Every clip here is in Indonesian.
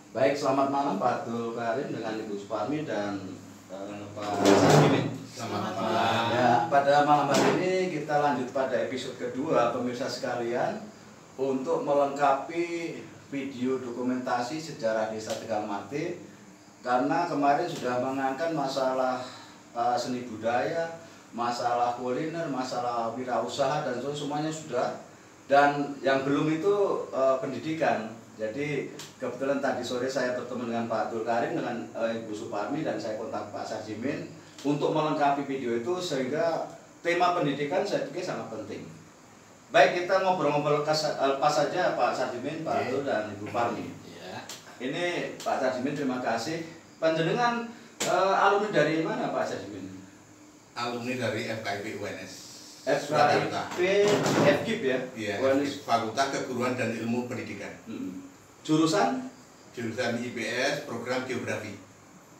Baik, selamat malam Pak Abdul Karim dengan Ibu Suparmi dan Pak Sarjimin. Selamat malam. Ya, pada malam hari ini kita lanjut pada episode kedua, pemirsa sekalian, untuk melengkapi video dokumentasi sejarah Desa Tegal Mati. Karena kemarin sudah mengangkat masalah seni budaya, masalah kuliner, masalah wirausaha dan semuanya sudah. Dan yang belum itu pendidikan. Jadi kebetulan tadi sore saya bertemu dengan Pak Abdul Karim, dengan Ibu Suparmi, dan saya kontak Pak Sarjimin untuk melengkapi video itu, sehingga tema pendidikan saya pikir sangat penting. Baik, kita ngobrol-ngobrol lepas saja Pak Sarjimin, Pak Abdul, dan Ibu Parmi. Ini Pak Sarjimin, terima kasih. Panjenengan alumni dari mana Pak Sarjimin? Alumni dari FKIP UNS. FKIP FKIP ya? Iya, UNS. Fakultas Keguruan dan Ilmu Pendidikan. Jurusan? Jurusan IPS, program geografi.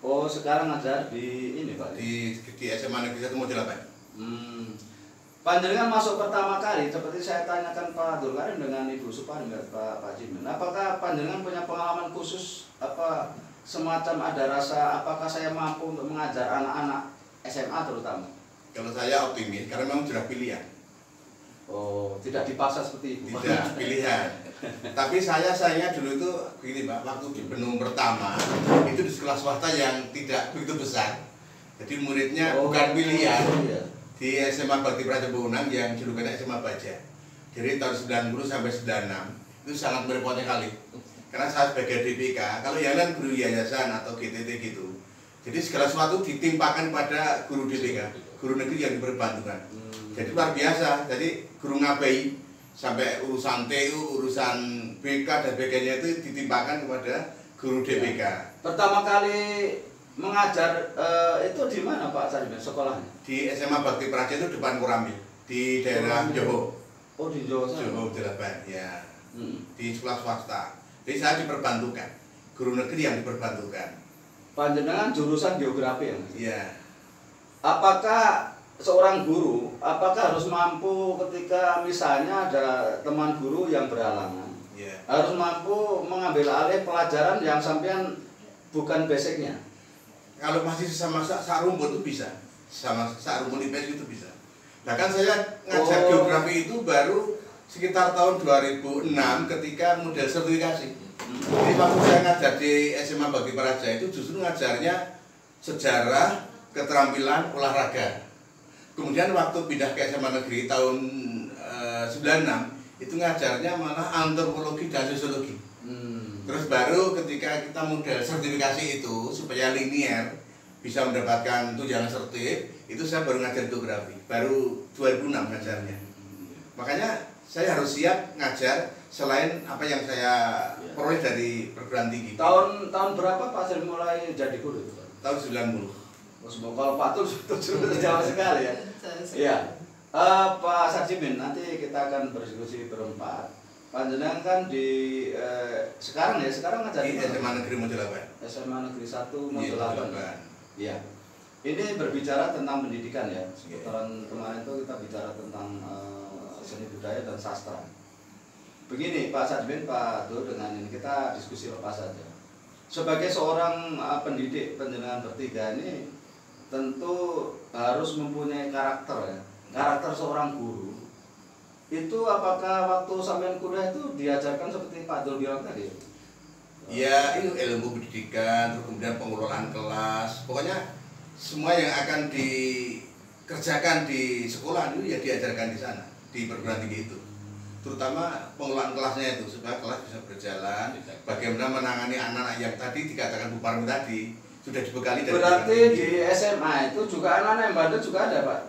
Oh, sekarang ngajar di ini Pak? Di SMA Negeri 1 Model 8. Panjenengan masuk pertama kali, seperti saya tanyakan Pak Abdul Karim dengan Ibu Suparmi, Pak Jimin. Apakah panjenengan punya pengalaman khusus, apa semacam ada rasa, apakah saya mampu untuk mengajar anak-anak SMA terutama? Kalau saya optimis, karena memang sudah pilihan. Oh, tidak dipaksa seperti itu? Tidak, pilihan. Tapi saya dulu itu begini Pak, waktu di Benung pertama itu di sekolah swasta yang tidak begitu besar. Jadi muridnya bukan pilihan. Iya. Di SMA Bakti Praja Bonang yang julukannya SMA Baja. Jadi tahun 90 sampai 96 itu sangat merepotkan kali. Karena saya sebagai DPK, kalau yang lain guru yayasan atau GTT gitu. Jadi segala sesuatu ditimpakan pada guru DPK, guru negeri yang diperbantukan. Jadi luar biasa. Jadi guru ngabai sampai urusan TU, urusan BK dan sebagainya itu ditimpakan kepada guru DPK. Pertama kali mengajar itu di mana Pak Sarjimin sekolahnya? Di SMA Bakti Praja itu depan Koramil, di daerah Johor. Oh, di Johor sana? Johor Delapan, ya. Di sekolah swasta. Jadi saya diperbantukan, guru negeri yang diperbantukan. Panjenengan jurusan geografi ya? Iya. Apakah seorang guru, apakah harus mampu ketika misalnya ada teman guru yang berhalangan, harus mampu mengambil alih pelajaran yang sampean bukan basicnya? Kalau masih sesama sak rumput itu bisa, sama sak rumput IPS itu bisa. Bahkan saya ngajar geografi itu baru sekitar tahun 2006 ketika model sertifikasi. Jadi waktu saya ngajar di SMA Bakti Praja itu justru ngajarnya sejarah, keterampilan, olahraga. Kemudian waktu pindah ke SMA Negeri tahun 96 itu ngajarnya malah antropologi dan sosiologi. Terus baru ketika kita model sertifikasi itu supaya linier bisa mendapatkan tunjangan sertif, itu saya baru ngajar geografi, baru 2006 ngajarnya. Makanya saya harus siap ngajar selain apa yang saya peroleh dari perguruan tinggi. Tahun berapa Pak Sarjimin mulai jadi guru itu? Tahun 90. Kalau Pak Tul sudah jauh sekali ya. Iya. Pak Sarjimin, nanti kita akan berdiskusi berempat. Panjenengan kan di sekarang ngajar di SMA Negeri Model 8. SMA Negeri 1 Model 8. Iya. Ini berbicara tentang pendidikan ya. Seputaran kemarin itu kita bicara tentang seni budaya dan sastra. Begini Pak Sarjimin, Pak Tul, dengan ini kita diskusi lepas saja. Sebagai seorang pendidik, panjenengan bertiga ini tentu harus mempunyai karakter ya. Karakter seorang guru. Itu apakah waktu sampean kuliah itu diajarkan seperti Pak Abdul bilang tadi? Ya, itu ilmu pendidikan, terus kemudian pengelolaan kelas. Pokoknya semua yang akan dikerjakan di sekolah itu ya diajarkan di sana, di perguruan tinggi itu. Terutama pengelolaan kelasnya itu supaya kelas bisa berjalan. Bagaimana menangani anak-anak yang tadi dikatakan Bu Parmi tadi sudah dibekali dari. Berarti di SMA itu juga anak-anak yang bandel juga ada Pak?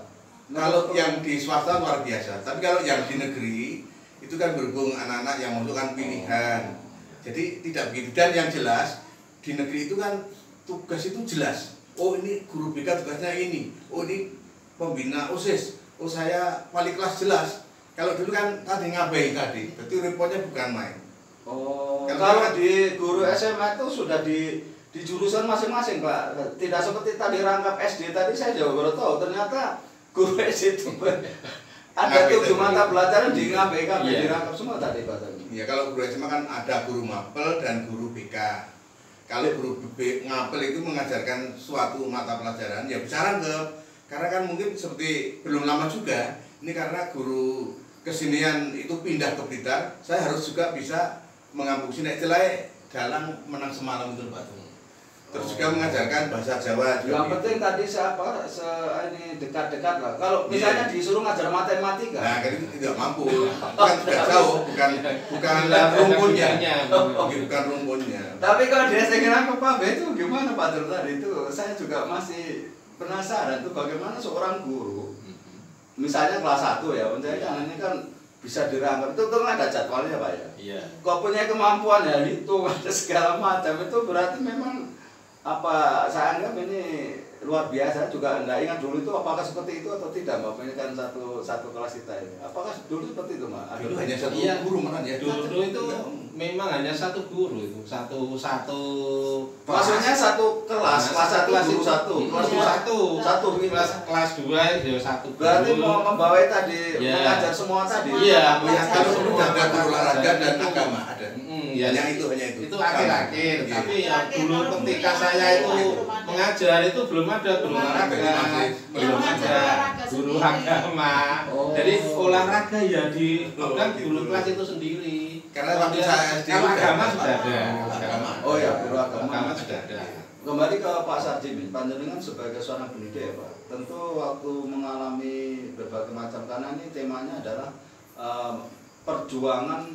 Kalau yang di swasta luar biasa, tapi kalau yang di negeri itu kan berhubung anak-anak yang membutuhkan pilihan, jadi tidak begitu. Dan yang jelas di negeri itu kan tugas itu jelas. Oh ini guru BK tugasnya ini, oh ini pembina OSIS, oh saya wali kelas jelas. Kalau dulu kan tadi ngabai tadi, berarti reportnya bukan main. Oh, kalau di guru SMA itu sudah di jurusan masing-masing Pak, tidak seperti tadi rangkap SD tadi saya juga baru tahu ternyata guru SD itu ada 7 mata pelajaran di ngabaikan, dirangkap semua tadi Pak. Iya, kalau guru SMA kan ada guru mapel dan guru BK. Kalau guru ngapel itu mengajarkan suatu mata pelajaran, ya bisa rangkep. Karena kan mungkin seperti belum lama juga, ini karena guru kesenian itu pindah ke Blitar, saya harus juga bisa mengambil sini istilahnya dalang menang semalam itu Pak. Terus juga mengajarkan bahasa Jawa juga. Yang penting tadi ini dekat-dekat lah. Kalau misalnya disuruh ngajar matematika, nah kan itu tidak mampu, kan sudah jauh, bukan rumputnya, bukan rumputnya. Tapi kalau dia saya Pak B itu gimana Pak Dur tadi itu, saya juga masih penasaran tuh bagaimana seorang guru, misalnya kelas 1 ya, misalnya ini kan bisa dirangkap itu kan ada jadwalnya Pak ya. Iya. Kok punya kemampuan ya itu ada segala macam itu berarti memang apa saya anggap ini luar biasa juga. Anda ingat dulu itu apakah seperti itu atau tidak Mbak? Ini kan satu kelas kita ini. Apakah dulu seperti itu Mbak? Dulu hanya satu guru mana ya? Dulu itu memang hanya satu guru itu, satu. Maksudnya satu kelas, kelas 1 guru satu, kelas 2 itu satu. Berarti mau membawa tadi mengajar semua tadi. Iya, kalau perlu ada guru olahraga dan agama ada. Hanya itu. Itu akhir-akhir. Tapi yang dulu ketika saya itu mengajar itu belum ada guru olahraga, belum ada guru agama. Jadi olahraga ya dipegang di guru kelas itu sendiri. Karena waktu saya SD agama sudah ada. Oh ya, guru agama sudah ada. Kembali ke Pak Sarjim, panjenengan sebagai seorang pendidik ya Pak, tentu waktu mengalami berbagai macam, karena ini temanya adalah perjuangan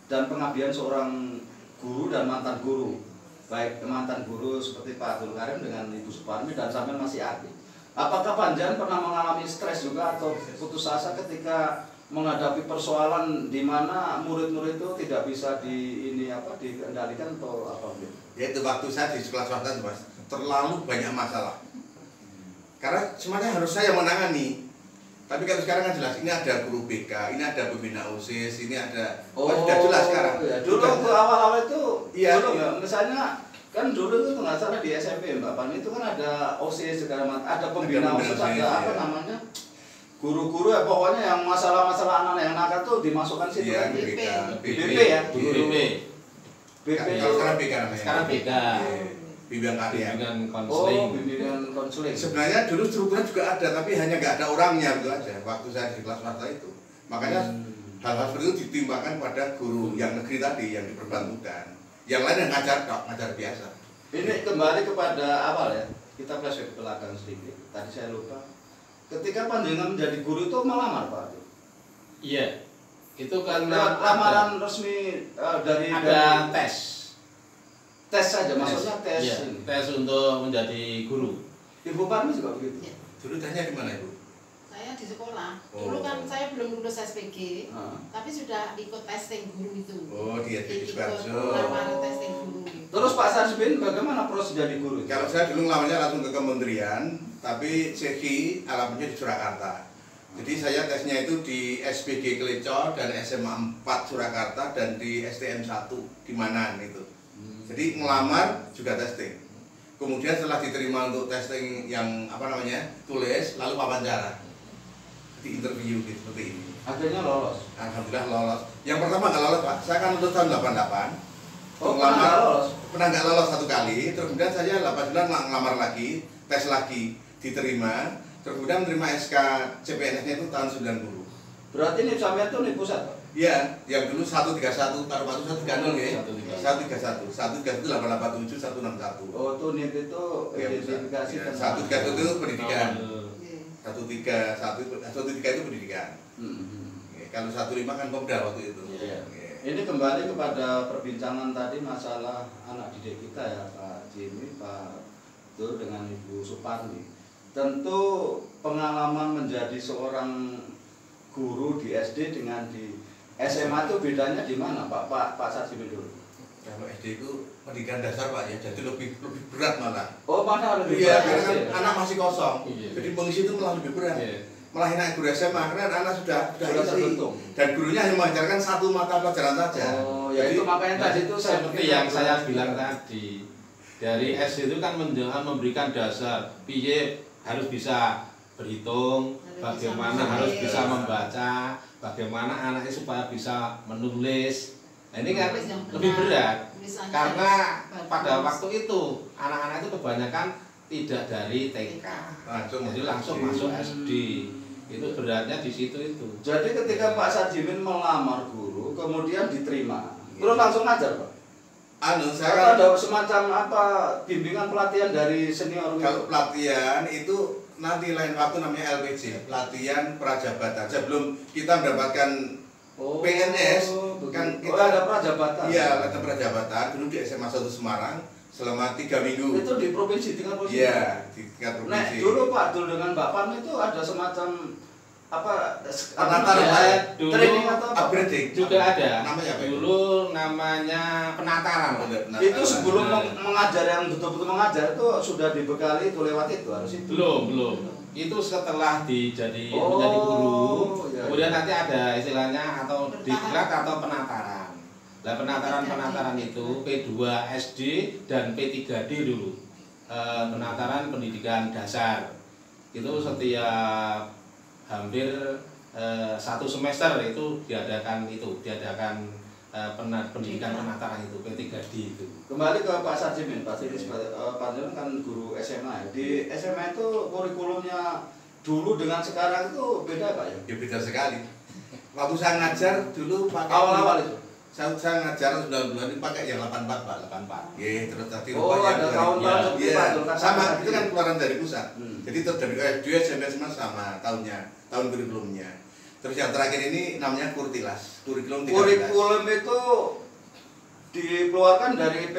dan pengabdian seorang guru dan mantan guru, baik mantan guru seperti Pak Abdul Karim dengan Ibu Suparmi dan sampai masih aktif. Apakah panjenengan pernah mengalami stres juga atau putus asa ketika menghadapi persoalan di mana murid-murid itu tidak bisa dikendalikan atau apa gitu? Ya itu waktu saya di sekolah swasta Mas, terlalu banyak masalah. Karena semuanya harus saya menangani. Tapi kalau sekarang kan jelas, ini ada guru BK, ini ada pembina OSIS, ini ada sudah jelas sekarang. Ya. Dulu ke awal-awal itu, iya, misalnya kan dulu itu nggak salah di SMP Mbak Pan itu kan ada OSIS segala macam, ada pembina OSIS, ada apa namanya? Guru-guru ya pokoknya yang masalah-masalah anak-anak yang nakal tuh dimasukkan situ kan. BP ya, BP. Kalau sekarang BK namanya. Sekarang BK. Bimbingan karya. Bimbingan konseling. Bimbingan konseling. Sebenarnya dulu strukturnya juga ada, tapi hanya nggak ada orangnya gitu aja. Waktu saya di kelas swasta itu, makanya hal-hal seperti itu ditimbangkan pada guru yang negeri tadi yang diperbantukan. Yang lain yang ngajar biasa. Ini kembali kepada awal ya. Kita flashback ke belakang sedikit. Tadi saya lupa. Ketika panjenengan menjadi guru itu melamar Pak? Iya. Itu kan lamaran resmi dari tes. Tes saja, maksudnya tes. Iya, tes untuk menjadi guru. Ibu Parmi juga begitu. Dulu tanya di mana Ibu? Saya di sekolah. Dulu kan saya belum lulus SPG, tapi sudah ikut testing guru itu. Oh, dia di Sukarjo. Testing guru. Terus Pak Sarjim bagaimana proses jadi guru? Kalau saya dulu ngelamanya langsung ke kementerian, tapi CHI alamatnya di Surakarta. Jadi saya tesnya itu di SPG Klecor dan SMA 4 Surakarta dan di STM 1 di Manan itu. Jadi ngelamar juga testing. Kemudian setelah diterima untuk testing yang tulis, lalu wawancara di interview gitu seperti ini. Akhirnya lolos. Alhamdulillah lolos. Yang pertama nggak lolos Pak, saya kan lulus tahun 88. Oh, pernah nggak lolos 1 kali. Terus kemudian saya 89 ngelamar lagi, tes lagi, diterima. Terus kemudian menerima SK CPNS-nya itu tahun 90. Berarti ini sampai itu nih pusat Pak? Iya, yang dulu 131 taruh 130 ya. 131, 137 887 161. Oh, itu NIP itu identifikasi ya, 131 itu pendidikan. 131 itu pendidikan. Kalau 15 kan Kopda waktu itu. Ini kembali kepada perbincangan tadi masalah anak didik kita ya Pak Jimmy, Pak Dur dengan Ibu Suparmi. Tentu pengalaman menjadi seorang guru di SD dengan di SMA itu bedanya di mana Pak Sarjim dulu? Kalau SD itu pendidikan dasar Pak ya, jadi lebih berat malah. Oh, mana lebih berat? Iya, karena kan anak masih kosong. Jadi mengisi itu malah lebih berat. Malah enak guru SMA karena anak sudah isi. Dan gurunya hanya mengajarkan satu mata pelajaran saja. Oh, ya itu makanya tadi itu seperti yang saya bilang tadi. Dari SD itu kan memberikan dasar piye harus bisa berhitung, bagaimana harus bisa membaca, bagaimana anaknya supaya bisa menulis. Nah, ini kan lebih berat. Tulisannya karena bagus. pada waktu itu anak-anak itu kebanyakan tidak dari TK, jadi langsung masuk SD. Itu beratnya di situ itu. Jadi ketika Pak Sajimin melamar guru, kemudian diterima, terus langsung ngajar Pak? Saya ada semacam apa bimbingan pelatihan dari senior? Kalau pelatihan itu nanti lain waktu namanya LPJ, pelatihan prajabatan. Sebelum kita mendapatkan PNS, kan kita ada prajabatan. Iya, ada prajabatan dulu di SMA 1 Semarang selama 3 minggu. Itu di provinsi, tingkat provinsi. Iya, di tingkat provinsi. Nah, dulu Pak, dulu dengan Mbak Pan itu ada semacam apa penataran dulu training atau apa? upgrading juga ada. Namanya apa itu? Dulu namanya penataran. Itu sebelum mengajar yang betul-betul mengajar itu sudah dibekali itu lewat itu harus itu. Belum. Itu setelah menjadi guru, iya. kemudian nanti ada istilahnya atau diklat atau penataran. Nah, penataran itu P2 SD dan P3D dulu. Penataran pendidikan dasar. Itu setiap hampir 1 semester itu diadakan pendidikan penataran itu P3D itu. Kembali ke Pak Sajimin, Pak Sajimin kan guru SMA. Di SMA itu kurikulumnya dulu dengan sekarang itu beda Pak ya? Ya beda sekali. Waktu saya ngajar dulu pakai awal-awal itu. Saya ngajar 9 bulan ini pakai yang 84 Pak. 84. Iya, terus tadi ada tahun-tahun seperti iya, Pak Dul, kan sama itu kan keluaran dari pusat. Hmm. Jadi terus dari SD SMP sama tahunnya, tahun kurikulumnya. Terus yang terakhir ini namanya Kurtilas, kurikulum 13. Kurikulum itu dikeluarkan dari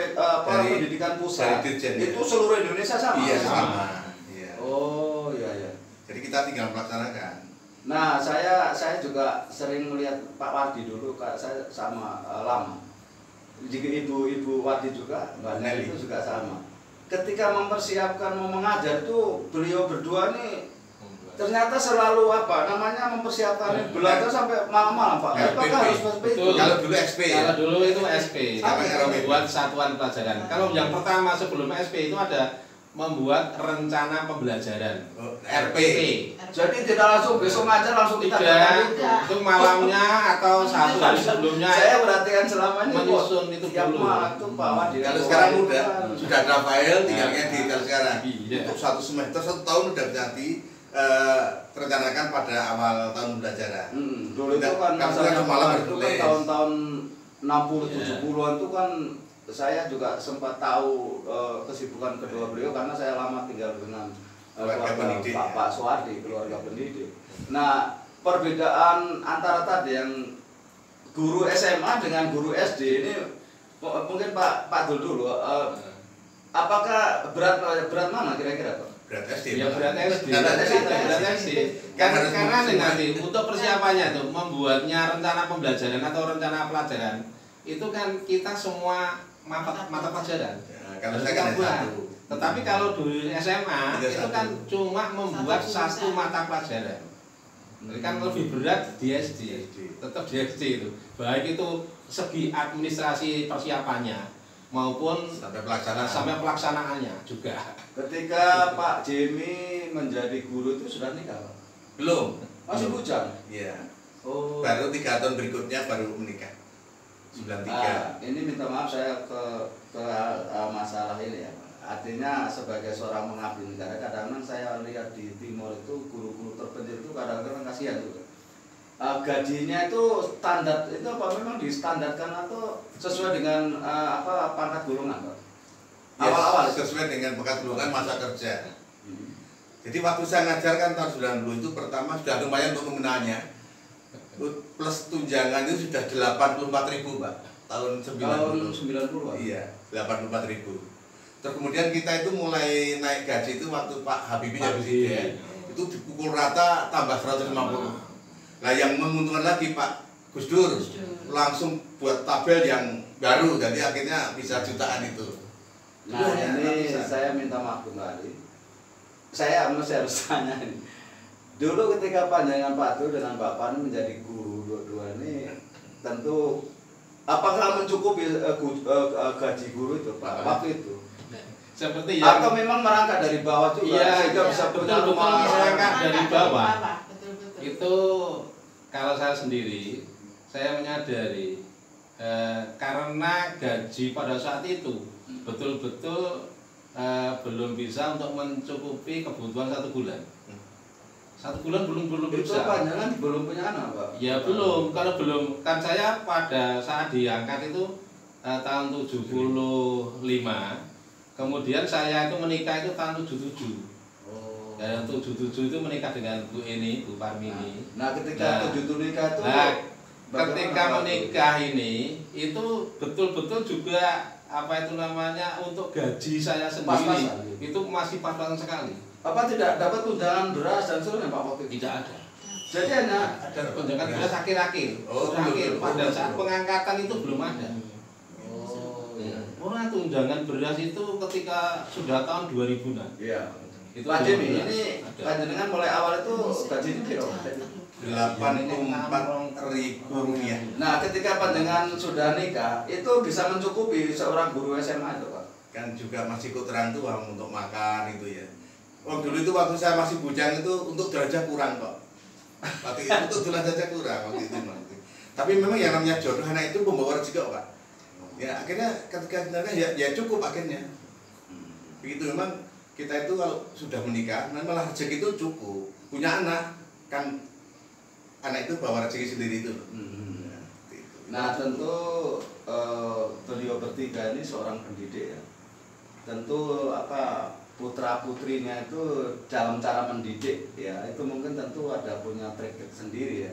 pendidikan pusat. Dari Dirjen, itu ya. seluruh Indonesia sama. Iya, sama. Iya. Oh, iya. Jadi kita tinggal melaksanakan. Nah, saya juga sering melihat Pak Wardi dulu, saya sama lama. Jika Ibu Wardi juga, Mbak Nelly itu juga sama. Ketika mempersiapkan mau mengajar itu beliau berdua nih ternyata selalu mempersiapkan belajar sampai malam-malam Pak. Apakah harus seperti itu? Kalau dulu SP ya. Kalau dulu itu SP, Sampai buat satuan pelajaran. Kalau yang pertama sebelum SP itu ada membuat rencana pembelajaran, RP. Jadi tidak langsung besok ngajar langsung kita Tidak, itu malamnya atau 1 hari sebelumnya. Saya perhatikan selama ini menyusun itu tiap dulu. malam itu Pak Wadi. Kalau sekarang sudah ada file, tinggal ngedit kalau sekarang. Iya. Untuk 1 semester 1 tahun sudah jadi terencanakan pada awal tahun pembelajaran. Dulu itu kan masalahnya malam itu kan tahun-tahun 60-70-an itu kan saya juga sempat tahu kesibukan kedua beliau karena saya lama tinggal dengan keluarga Pak Suwardi, keluarga pendidik. Nah, perbedaan antara tadi yang guru SMA dengan guru SD ini mungkin Pak Dul dulu. Apakah berat mana kira-kira Pak? Berat SD. Ya berat SD. Karena nanti untuk persiapannya tuh membuatnya rencana pembelajaran atau rencana pelajaran itu kan kita semua mata pelajaran. Kalau saya kan satu. Tetapi kalau dulu SMA itu kan cuma membuat satu mata pelajaran. Jadi kan lebih berat di SD. Tetap di SD itu. Baik itu segi administrasi persiapannya maupun sampai pelaksanaannya juga. Ketika Pak Jemi menjadi guru itu sudah nikah Pak? Belum. Masih bujang? Iya. Oh. Baru 3 tahun berikutnya baru menikah. 93. Ini minta maaf saya ke masalah ini ya. Artinya sebagai seorang pengabdi negara kadang-kadang saya lihat di timur itu guru-guru terpencil itu kadang-kadang kasihan juga. Gajinya itu standar itu apa memang distandarkan atau sesuai dengan pangkat golongan Pak? Awal-awal sesuai dengan pangkat golongan masa kerja. Jadi waktu saya ngajar kan tahun 90 itu pertama sudah lumayan untuk mengenalnya. Plus tunjangan itu sudah 84.000 Pak. Tahun 90. Iya, 84.000. Terus kemudian kita itu mulai naik gaji itu waktu Pak Habibie jadi presiden. Itu dipukul rata tambah 150. Nah, yang menguntungkan lagi Pak Gus Dur langsung buat tabel yang baru, jadi akhirnya bisa jutaan itu. Nah, ini saya minta maaf kembali. Saya harus tanya ini. Dulu ketika panjangan Pak Dul dengan Pak Pan menjadi guru dua-dua ini, tentu apakah mencukupi gaji guru itu Pak waktu itu? Seperti yang atau memang merangkak dari bawah juga? Iya, sehingga bisa betul merangkak dari bawah. Betul. Itu kalau saya sendiri, saya menyadari karena gaji pada saat itu betul-betul belum bisa untuk mencukupi kebutuhan 1 bulan. 1 bulan belum itu bisa. panjangan belum punya anak, Pak? Ya belum, kalau belum kan saya pada saat diangkat itu tahun 75, kemudian saya itu menikah itu tahun 77. Dan 77 itu menikah dengan Bu Parmini. Nah, ketika 77 nikah itu ketika menikah ini itu betul-betul juga apa itu namanya untuk gaji saya sendiri pas-pasan, itu masih pas-pasan sekali. Apa tidak dapat tunjangan beras dan seterusnya, Pak, waktu itu? Tidak ada. Jadi hanya Ada tunjangan beras akhir-akhir. Akhir pada saat pengangkatan itu belum ada. Orang tunjangan beras itu ketika sudah tahun 2000-an. Iya. Itu Pak Jimmy, beras. ini Ada. panjenengan mulai awal itu gajinya piro? 84.000 rupiah. Nah, ketika panjenengan sudah nikah, itu bisa mencukupi seorang guru SMA itu, Pak? Kan juga masih ikut orang tua untuk makan itu ya. Dulu itu waktu saya masih bujang itu untuk jelajah kurang kok. Waktu itu untuk jelajah kurang waktu itu. Tapi memang yang namanya jodoh anak itu pembawa rezeki, Pak. Ya akhirnya ketika ya cukup akhirnya. Begitu memang kita itu kalau sudah menikah, malah rezeki itu cukup. Punya anak kan anak itu bawa rezeki sendiri itu. Nah, tentu beliau bertiga ini seorang pendidik ya. Tentu putra putrinya itu dalam cara mendidik ya, itu mungkin tentu ada punya trik sendiri ya.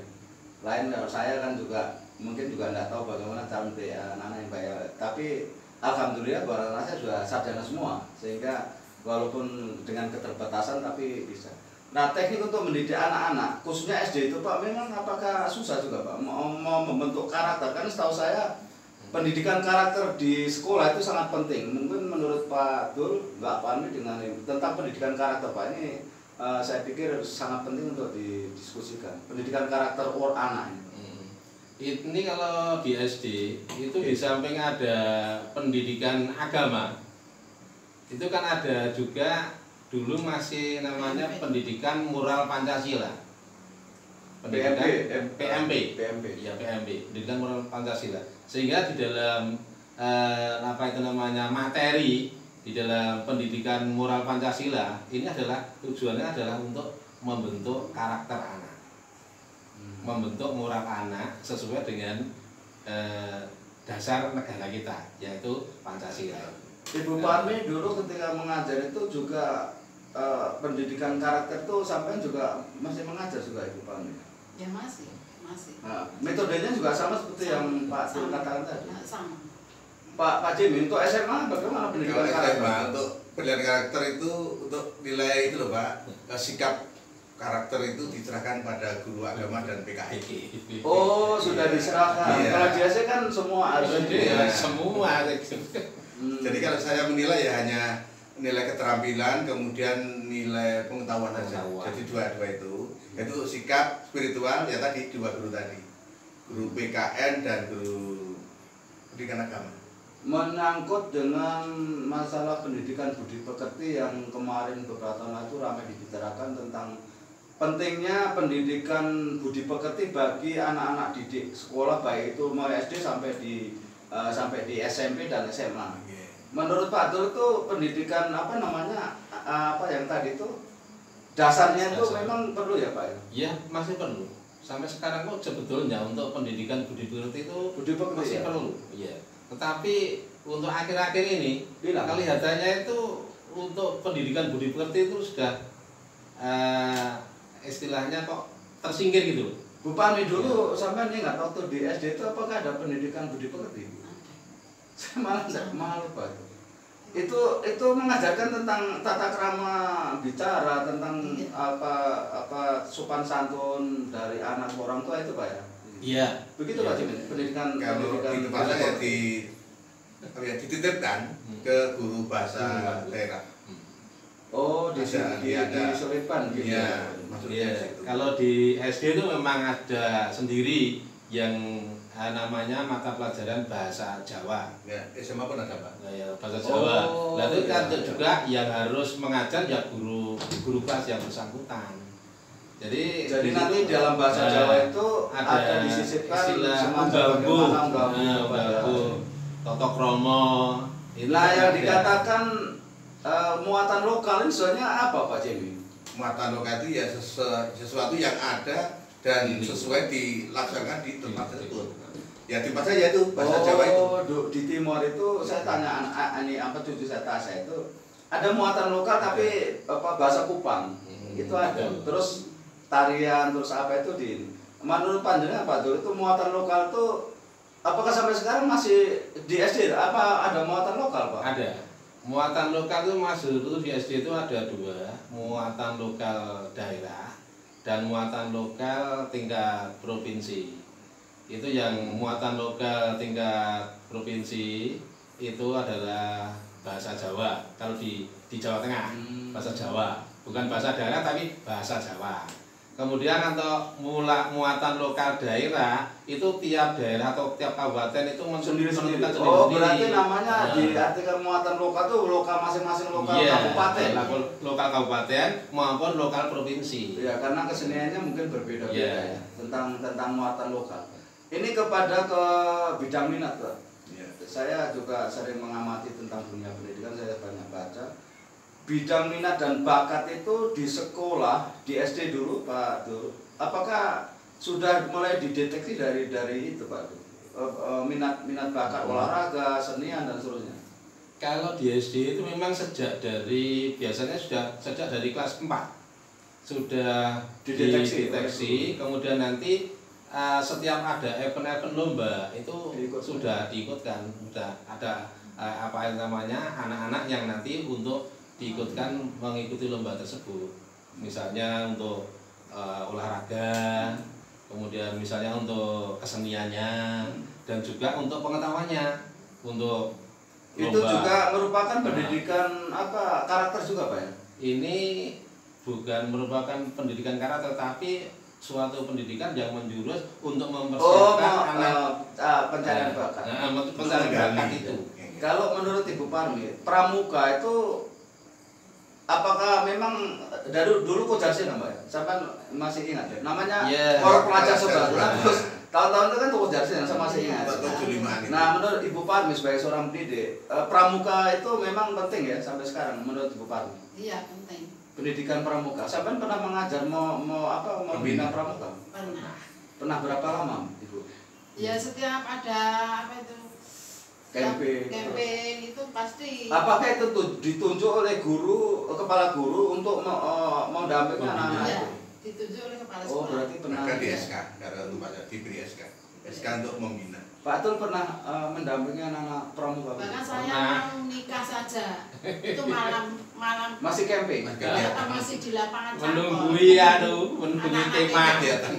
Lain kalau saya kan juga mungkin juga nggak tahu bagaimana cara mendidik anak-anak yang baik. Tapi alhamdulillah bahwa anak saya sudah sarjana semua, sehingga walaupun dengan keterbatasan tapi bisa. Nah, teknik untuk mendidik anak-anak khususnya SD itu, Pak, memang apakah susah juga, Pak, mau membentuk karakter? Kan setahu saya pendidikan karakter di sekolah itu sangat penting. Mungkin menurut Pak Dul, Mbak Parmi dengan ini, tentang pendidikan karakter, Pak, ini saya pikir sangat penting untuk didiskusikan. Pendidikan karakter anak ini. Ini kalau di SD itu di samping ada pendidikan agama, itu kan ada juga dulu masih namanya pendidikan moral Pancasila. Pendidikan PMP. Ya, PMP, pendidikan moral Pancasila. Sehingga di dalam materi di dalam pendidikan moral Pancasila ini adalah tujuannya adalah untuk membentuk karakter anak. Membentuk moral anak sesuai dengan dasar negara kita, yaitu Pancasila. Ibu Parmi dulu ketika mengajar itu juga pendidikan karakter itu sampai juga masih mengajar juga, Ibu Parmi? Ya masih. Nah, metodenya juga sama seperti yang Pak Dul katakan tadi. Sama. Pak Jimmy, untuk SMA bagaimana pendidikan karakter? SMA untuk pendidikan karakter itu untuk nilai itu loh, Pak, sikap karakter itu diserahkan pada guru agama dan PKI. Oh, sudah diserahkan. Iya. Kalau di AC kan semua harus Semua. Jadi kalau saya menilai ya hanya nilai keterampilan, kemudian nilai pengetahuan saja. Jadi dua-dua itu. Itu untuk sikap spiritual ya tadi dua guru tadi, guru PKN dan guru pendidikan agama. Menyangkut dengan masalah pendidikan budi pekerti yang kemarin beberapa tahun itu ramai dibicarakan tentang pentingnya pendidikan budi pekerti bagi anak-anak didik sekolah, baik itu mulai SD sampai di SMP dan SMA. Menurut Pak Dul itu pendidikan yang tadi itu dasarnya itu memang perlu ya, Pak? Ya, masih perlu. Sampai sekarang kok sebetulnya untuk pendidikan budi pekerti itu masih ya? perlu. Iya. Tetapi untuk akhir-akhir ini kelihatannya itu untuk pendidikan budi pekerti itu sudah istilahnya kok tersingkir gitu. Bu Parmi dulu sampai nggak tahu tuh di SD itu apakah ada pendidikan budi pekerti? Saya malah malu, Pak. Itu mengajarkan tentang tata krama bicara, tentang apa sopan santun dari anak orang tua itu, Pak, ya? Iya. Begitu, Pak Jimin, pendidikan Kalau di tempat saya dititipkan ke guru bahasa daerah. Oh, diselipkan gitu. Iya, maksudnya itu. Kalau di SD itu memang ada sendiri yang namanya mata pelajaran bahasa Jawa. Ya, SMA pun ada, Pak. Nah, ya, bahasa Jawa. Oh, Lalu kan iya. juga yang harus mengajar ya guru kelas yang bersangkutan. Jadi nanti dalam bahasa Jawa itu ada disisipkan semacam unggal-unggal, toto kromo. Nah, yang dikatakan muatan lokal ini sebenarnya apa Pak Jimmy? Muatan lokal itu ya sesuatu yang ada dan sesuai dilaksanakan di tempat tersebut. Ya tempat saja itu bahasa Jawa itu. Di Timor itu saya tanya ini apa cucu saya itu ada muatan lokal tapi bahasa Kupang itu ada. Terus tarian terus apa itu menurut panjenengan Pak Dur itu muatan lokal itu apakah sampai sekarang masih di SD apa ada muatan lokal Pak? Ada. Muatan lokal itu masuk itu di SD itu ada 2, muatan lokal daerah dan muatan lokal tingkat provinsi. Itu yang muatan lokal tingkat provinsi itu adalah bahasa Jawa. Kalau di Jawa Tengah bahasa Jawa, bukan bahasa daerah tapi bahasa Jawa. Kemudian untuk muatan lokal daerah itu tiap daerah atau tiap kabupaten itu sendiri-sendiri. Oh, berarti namanya diartikan muatan lokal itu lokal masing-masing lokal kabupaten. Lokal kabupaten maupun lokal provinsi. Ya, karena keseniannya mungkin berbeda-beda ya tentang muatan lokal. Ini kepada ke bidang minat, Pak. Saya juga sering mengamati tentang dunia pendidikan, saya banyak baca. Bidang minat dan bakat itu di sekolah, di SD dulu Pak Dur, apakah sudah mulai dideteksi dari itu Pak Dur? Minat bakat olahraga, senian dan seterusnya. Kalau di SD itu memang biasanya sudah sejak dari kelas 4 sudah dideteksi. Kemudian nanti setiap ada event-event lomba itu sudah diikutkan, sudah ada apa namanya anak-anak yang nanti untuk diikutkan mengikuti lomba tersebut, misalnya untuk olahraga, kemudian misalnya untuk keseniannya dan juga untuk pengetahuannya, untuk lomba. Itu juga merupakan pendidikan karakter juga Pak ya? Ini bukan merupakan pendidikan karakter, tapi suatu pendidikan yang menjurus untuk mempersiapkan anak pencarian bakat. Pencarian bakat itu. Kalau menurut Ibu Parmi, pramuka itu apakah memang dari dulu Kojarsi Mbak? Sampai masih ingat ya? Namanya Kor Pelajar Sebarulah. Terus tahun-tahun itu kan Kojarsi yang saya masih ingat. Nah, menurut Ibu Parmi sebagai seorang pendidik, pramuka itu memang penting ya sampai sekarang menurut Ibu Parmi? Iya, penting. Pendidikan pramuka. Sampai pernah mengajar mau bina pramuka? Pernah. Pernah berapa lama, Ibu? Ya setiap ada campaign itu pasti. Apakah itu ditunjuk oleh kepala guru untuk mendampingi anak-anak itu? Ditunjuk oleh kepala sekolah. Oh, berarti pernah di SK, karena untuk diberi SK untuk membina. Pak Atul pernah mendampingi anak-anak pramuka? Bahkan saya mau nikah saja, itu malam masih camping? Masih di lapangan menunggui tema kegiatan.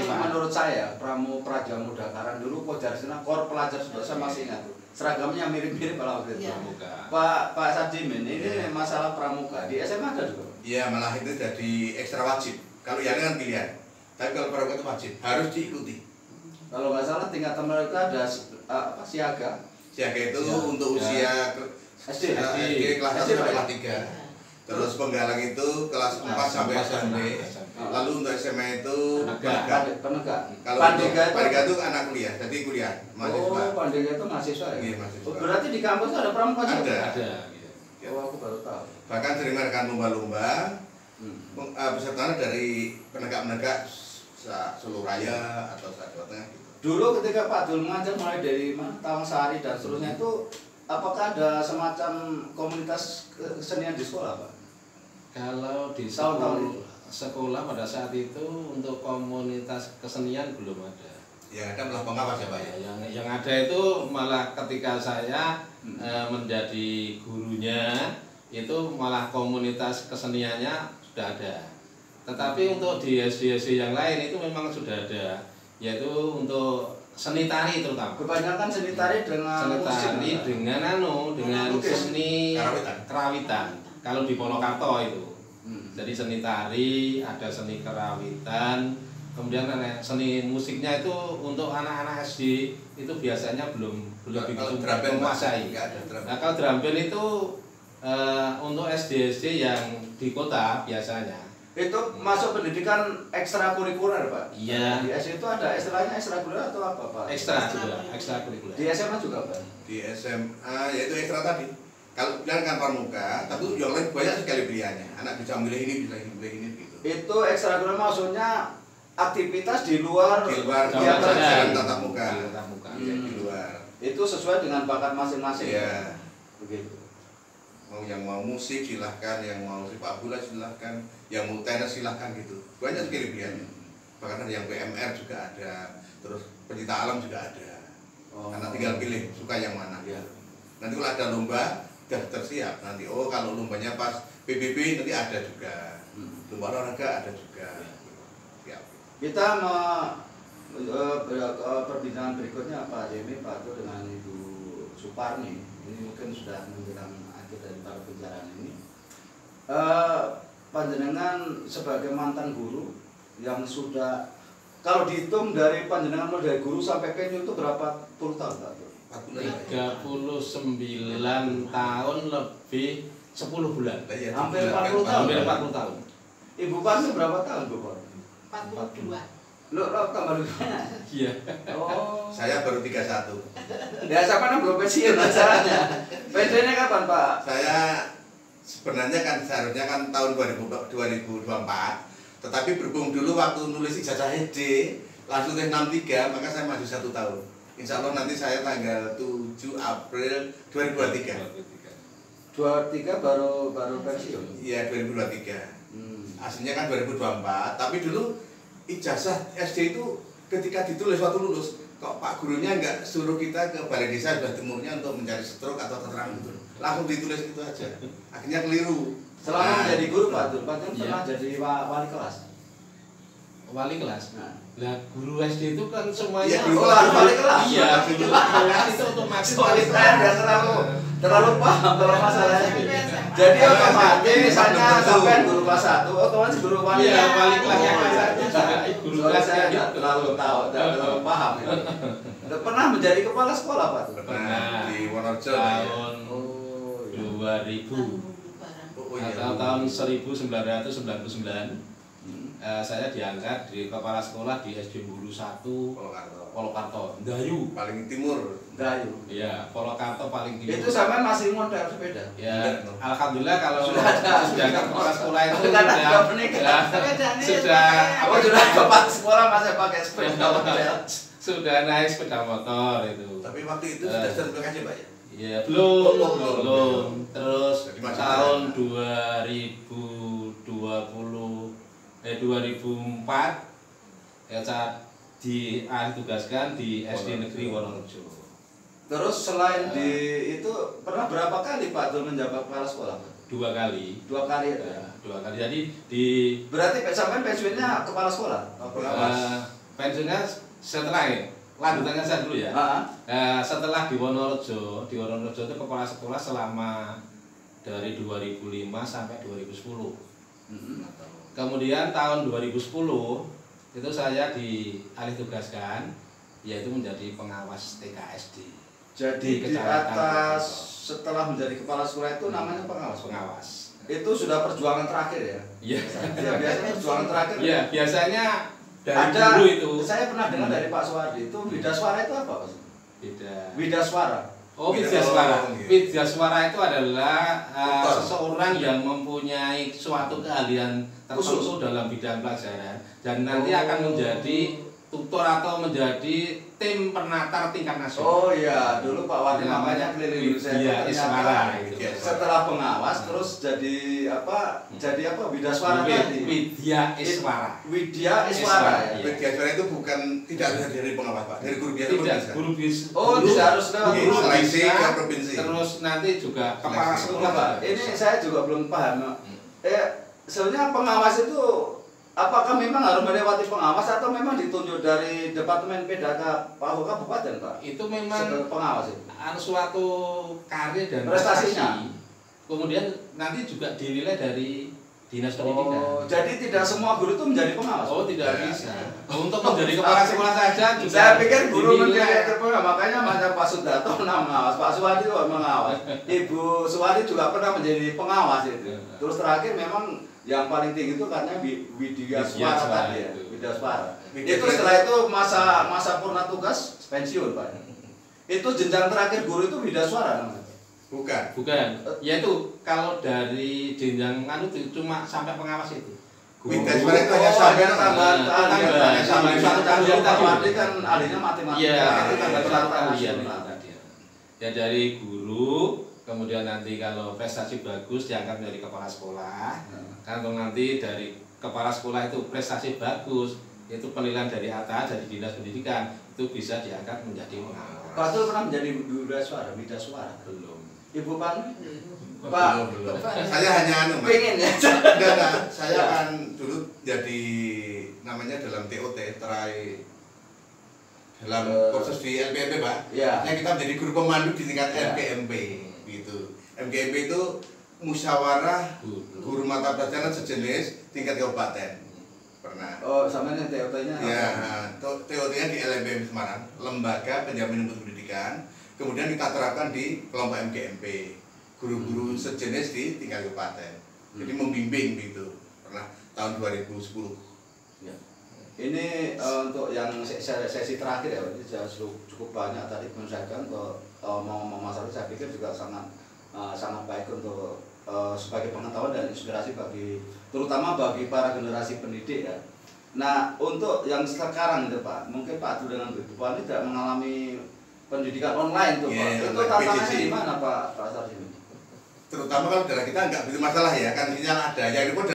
Menurut saya Prajamuda Karang dulu Kojarsina Kor Pelajar saya masih ingat tuh. Seragamnya mirip-mirip kalau waktu itu. Pak Sarjimin, ini masalah pramuka di SMA ada juga? Iya, malah itu jadi ekstra wajib. Kalau yang kan pilihan, tapi kalau pramuka itu wajib, harus diikuti. Kalau nggak salah tingkat mereka ada siaga. Siaga itu untuk usia SD kelas 1 sampai kelas 3. Terus penggalang itu kelas 4 sampai SMP. Lalu untuk SMA itu penegak. Kalau Pandega itu anak kuliah, jadi kuliah mahasiswa. Oh, Pandega itu mahasiswa ya? Iya, mahasiswa. Berarti di kampus ada pramuka juga? Ada. Oh, aku baru tahu. Bahkan sering mengadakan lomba-lomba. Pesertanya dari penegak-penegak Solo Raya atau Jawa Tengah gitu. Dulu ketika Pak Dul mengajar mulai dari Tawangsari dan seterusnya itu apakah ada semacam komunitas kesenian di sekolah Pak? Kalau di sekolah pada saat itu untuk komunitas kesenian belum ada. Ya ada malah pengawas ya Pak ya. Yang ada itu malah ketika saya menjadi gurunya itu malah komunitas keseniannya sudah ada. Tetapi untuk di SD yang lain itu memang sudah ada, yaitu untuk seni tari terutama. Kebanyakan seni tari dengan musik, dengan seni kerawitan. Kalau di Polokarto itu. Jadi seni tari, ada seni kerawitan, kemudian seni musiknya itu untuk anak-anak SD itu biasanya belum begitu menguasai. Nah, kalau drum band itu untuk SD yang di kota biasanya. Itu masuk pendidikan ekstrakurikuler, Pak? Iya. Di SD itu ada istilahnya ekstrakurikuler atau apa, Pak? Ekstra juga, ekstrakurikuler. Di SMA juga, Pak? Di SMA yaitu ekstra tadi. Kalau bilang kan pramuka, tapi yang lain banyak sekali pilihannya. Anak bisa milih ini, bisa milih ini gitu. Itu ekstrakurikuler maksudnya aktivitas di luar kegiatan tatap muka. Di luar. Itu sesuai dengan bakat masing-masing. Iya. Begitu. Yang mau musik silahkan, yang mau sepak bola silahkan, yang mau tenis silahkan gitu. Banyak sekali pilihannya. Bahkan ada yang PMR juga ada, terus pencinta alam juga ada. Karena tinggal pilih suka yang mana. Ya. Nanti kalau ada lomba, sudah tersiap. Nanti kalau lombanya pas PBB nanti ada juga. Lomba olahraga ada juga. Siap. Kita perbincangan berikutnya Pak Jemi, Pak Tuh dengan Ibu Suparni. Ini mungkin sudah menjelang akhir dari para pembicaraan ini. Panjenengan sebagai mantan guru yang sudah, kalau dihitung dari panjenengan mulai dari guru sampai pensiun itu berapa puluh tahun, Pak? 39 tahun lebih 10 bulan. Hampir 40 tahun. Hampir 40 tahun. Ibu Parmi berapa tahun, Bu Parmi? 42. Lo tambah lebihnya? Iya. Oh. Saya baru 31. Ya sama kan belum pensiun masalahnya. Pensiunnya kapan, Pak? Saya sebenarnya kan seharusnya kan tahun 2024. Tetapi berhubung dulu waktu nulis ijazah SD langsung tes 63, maka saya maju 1 tahun. Insya Allah nanti saya tanggal 7 April 2023. 23 baru pensiun. Iya 2023. Aslinya kan 2024. Tapi dulu ijazah SD itu ketika ditulis waktu lulus, kok Pak gurunya nggak suruh kita ke balai desa Sebelah Timurnya untuk mencari stroke atau keterangan gitu. Langsung ditulis itu aja. Akhirnya keliru. Selama menjadi guru Pak Dur, Pak Dur Iya. pernah jadi wali kelas. Wali kelas. Nah. Lah guru SD itu kan semuanya Iya, guru wali kelas. Iya, guru kelas itu otomatis Soalnya saya nggak terlalu paham kalau masalahnya. Jadi otomatis misalnya sampai guru kelas 1, otomatis guru wali. Iya, wali kelas yang kelas 1 juga guru Soalnya kelas saya yang nggak terlalu tahu, nggak terlalu paham. Pernah menjadi kepala sekolah Pak Dur? Pernah di Wonorejo. tahun Oh, iya. 2000 Oh, iya. atau tahun 1999 saya diangkat di kepala sekolah di SD Buru 1 Polokarto, Gayu. Paling timur. Gayu. Iya, Polokarto paling timur. Itu sama masih modal sepeda. Ya, alhamdulillah kalau Sudah ada. sudah ke kepala sekolah itu Bukan ada pernikahan. sudah Aku sudah kepala sekolah masih pakai sepeda model. sudah naik sepeda motor itu. Tapi waktu itu sudah sertifikasi Pak ya? Iya, belum. Oh, belum. Terus Jadi masih tahun jalan. 2004 ya saya ditugaskan di SD Negeri Wonorejo. Terus selain di itu pernah berapa kali Pak Dur menjabat kepala sekolah? 2 kali. 2 kali ya? Ya, 2 kali. Jadi di Berarti sampai pensiunnya kepala sekolah? pensiunnya setelah ini. Lanjutannya saya dulu ya. Setelah di Wonorejo itu kepala sekolah selama dari 2005 sampai 2010. Kemudian tahun 2010 itu saya dialih tugaskan yaitu menjadi pengawas TKSD. Jadi di atas setelah menjadi kepala sekolah itu namanya Pengawas. Itu sudah perjuangan terakhir ya? Iya. Ya biasanya perjuangan terakhir. Iya, biasanya dari Ada, dulu itu. saya pernah dengar dari Pak Suwardi itu Widaswara itu apa Pak? Beda. Widaswara. Oh, Widyaswara. Oh, iya. Widyaswara itu adalah Dokter. seseorang yang mempunyai suatu keahlian tertentu dalam bidang pelajaran dan nanti akan menjadi tutor atau menjadi tim penatar tingkat nasional. Oh iya, dulu Pak Wadi namanya keliling saya Widyaswara. setelah pengawas terus jadi apa? Jadi apa? Widaswara tadi. Widyaswara. Widya Iswara ya. Iya. Widyaswara itu bukan tidak bisa dari pengawas Pak, dari guru biasa. Tidak, bisa. guru bis. Oh, bisa harus lewat Iya, guru seleksi bisa, ke provinsi. Terus nanti juga kepala Seleksi. sekolah. Pak. Ini saya juga belum paham. Sebenarnya pengawas itu apakah memang harus melewati pengawas atau memang ditunjuk dari Departemen PDK Kabupaten Pak? Itu memang Sebagai pengawas itu. suatu karir dan Prestasinya. prestasi. Kemudian nanti juga dinilai dari Dinas Pendidikan. Oh, jadi tidak semua guru itu menjadi pengawas? Oh, tidak bisa. Untuk menjadi kepala sekolah saja juga. Saya pikir guru dinilai. menjadi pengawas, makanya macam Pak Sudarto pernah mengawas, Pak Suwadi juga mengawas, Ibu Suwadi juga pernah menjadi pengawas itu. Terus terakhir memang yang paling tinggi itu katanya Widya Suara tadi ya, Widya Suara. Itu setelah itu masa purna tugas pensiun Pak. Itu jenjang terakhir guru itu Widya Suara namanya. Bukan. Yaitu kalau dari jenjang itu cuma sampai pengawas itu. Widya Suara itu hanya sampai tambahan sampai satu tadi kan ahlinya matematika. Iya, itu tambahan satu kalian itu tadi. Ya dari guru, kemudian nanti kalau prestasi bagus diangkat menjadi kepala sekolah. Kalau nanti dari kepala sekolah itu prestasi bagus, itu penilaian dari ATA, dari Dinas Pendidikan, itu bisa diangkat menjadi pengawas. Pak Tul pernah menjadi Widya Suara? Belum. Ibu Pak? Belum. Saya hanya pengen ya. Enggak. Saya kan dulu jadi namanya dalam TOT dalam kursus di LPMP, Pak. Iya. Kita menjadi guru pemandu di tingkat MGMP gitu. MGMP itu musyawarah guru mata pelajaran sejenis tingkat kabupaten. Pernah. Oh, sama yang TOT-nya? Ya, TOT-nya di LPMP Semarang, Lembaga Penjamin Mutu Pendidikan. Kemudian kita terapkan di kelompok MGMP, guru-guru sejenis di tingkat kabupaten. Jadi membimbing gitu. Pernah tahun 2010. Ya. Ini untuk yang sesi terakhir ya, ini sudah cukup banyak tadi menyampaikan mau masalah saya pikir juga sangat baik untuk sebagai pengetahuan dan inspirasi terutama bagi para generasi pendidik ya. Nah, untuk yang sekarang itu Pak, mungkin Pak Abdul dengan Bu Puan ini tidak mengalami pendidikan online tuh Pak. Itu tantangannya di mana Pak Sarjini? Terutama kalau daerah kita nggak begitu masalah ya, kan sinyal ada. Yang